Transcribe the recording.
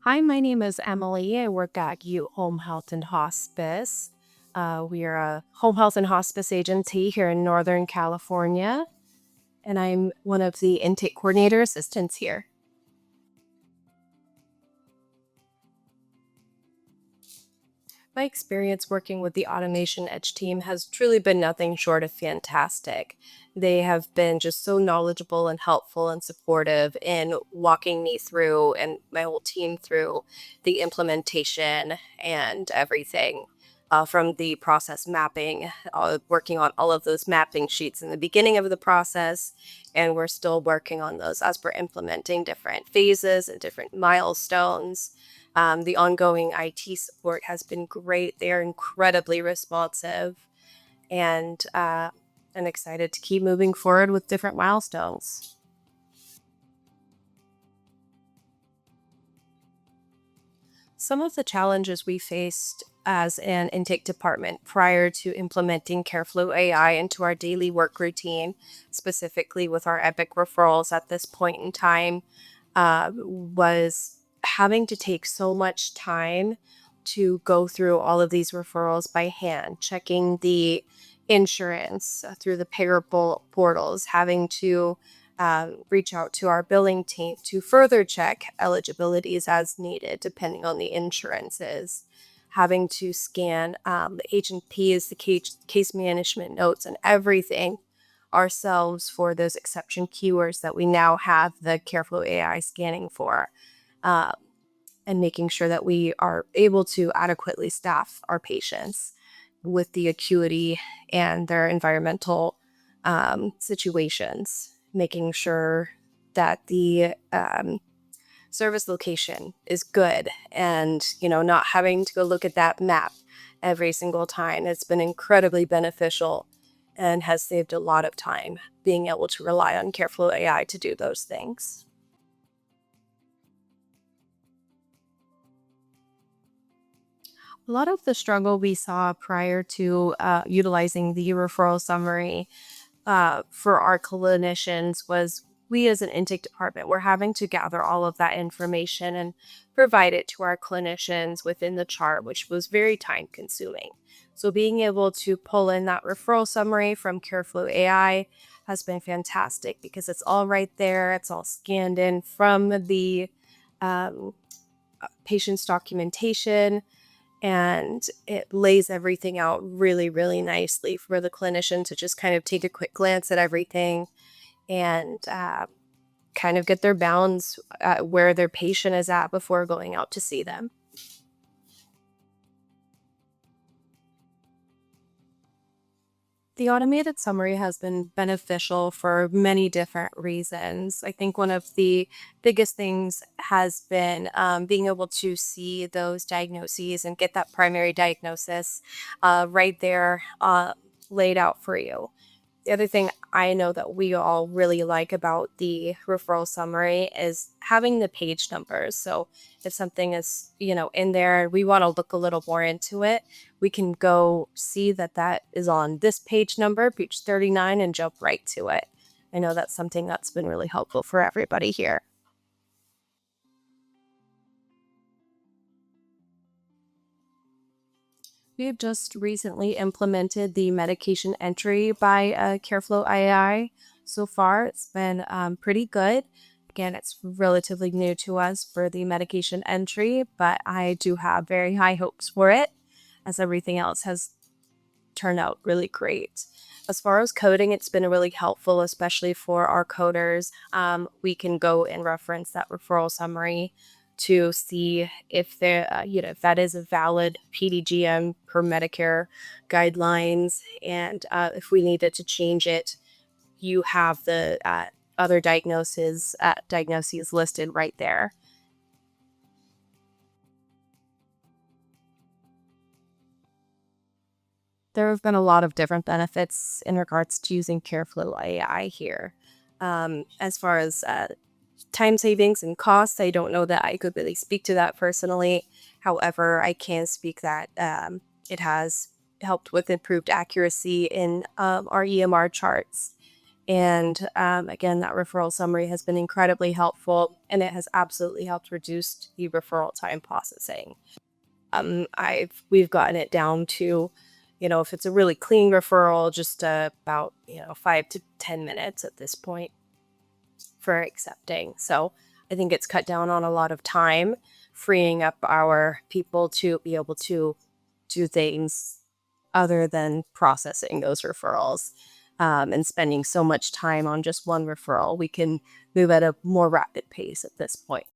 Hi, my name is Emily. I work at Butte Home Health and Hospice. We are a home health and hospice agency here in Northern California, and I'm one of the intake coordinator assistants here. My experience working with the AutomationEdge team has truly been nothing short of fantastic. They have been just so knowledgeable and helpful and supportive in walking me through and my whole team through the implementation and everything. From the process mapping, working on all of those mapping sheets in the beginning of the process, and we're still working on those as we're implementing different phases and different milestones. The ongoing IT support has been great. They are incredibly responsive, and I'm excited to keep moving forward with different milestones. Some of the challenges we faced as an intake department prior to implementing CareFlo AI into our daily work routine, specifically with our Epic referrals at this point in time, was having to take so much time to go through all of these referrals by hand, checking the insurance through the payroll portals, having to reach out to our billing team to further check eligibilities as needed, depending on the insurances. Having to scan the H&Ps, the case management notes, and everything ourselves for those exception keywords that we now have the CareFlo AI scanning for, uh, and making sure that we are able to adequately staff our patients with the acuity and their environmental situations, making sure that the service location is good and not having to go look at that map every single time. It's been incredibly beneficial and has saved a lot of time being able to rely on CareFlo AI to do those things. A lot of the struggle we saw prior to utilizing the referral summary for our clinicians was we as an intake department were having to gather all of that information and provide it to our clinicians within the chart, which was very time consuming. So being able to pull in that referral summary from CareFlo AI has been fantastic because it's all right there. It's all scanned in from the um, patient's documentation, and it lays everything out really, really nicely for the clinician to just kind of take a quick glance at everything and kind of get their bounds where their patient is at before going out to see them. The automated summary has been beneficial for many different reasons. I think one of the biggest things has been being able to see those diagnoses and get that primary diagnosis right there laid out for you. The other thing I know that we all really like about the referral summary is having the page numbers. So if something is, in there and we want to look a little more into it, we can go see that that is on this page number, page 39, and jump right to it. I know that's something that's been really helpful for everybody here. We have just recently implemented the medication entry by CareFlo AI. So far, it's been pretty good. Again, it's relatively new to us for the medication entry, but I do have very high hopes for it, as everything else has turned out really great. As far as coding, it's been really helpful, especially for our coders. We can go and reference that referral summary to see if there, if that is a valid PDGM per Medicare guidelines, and if we needed to change it, you have the other diagnoses listed right there. There have been a lot of different benefits in regards to using CareFlow AI here. As far as time savings and costs, I don't know that I could really speak to that personally. However, I can speak that it has helped with improved accuracy in our EMR charts. And again, that referral summary has been incredibly helpful, and it has absolutely helped reduce the referral time processing. We've gotten it down to, if it's a really clean referral, just about 5 to 10 minutes at this point for accepting. So I think it's cut down on a lot of time, freeing up our people to be able to do things other than processing those referrals, and spending so much time on just one referral. We can move at a more rapid pace at this point.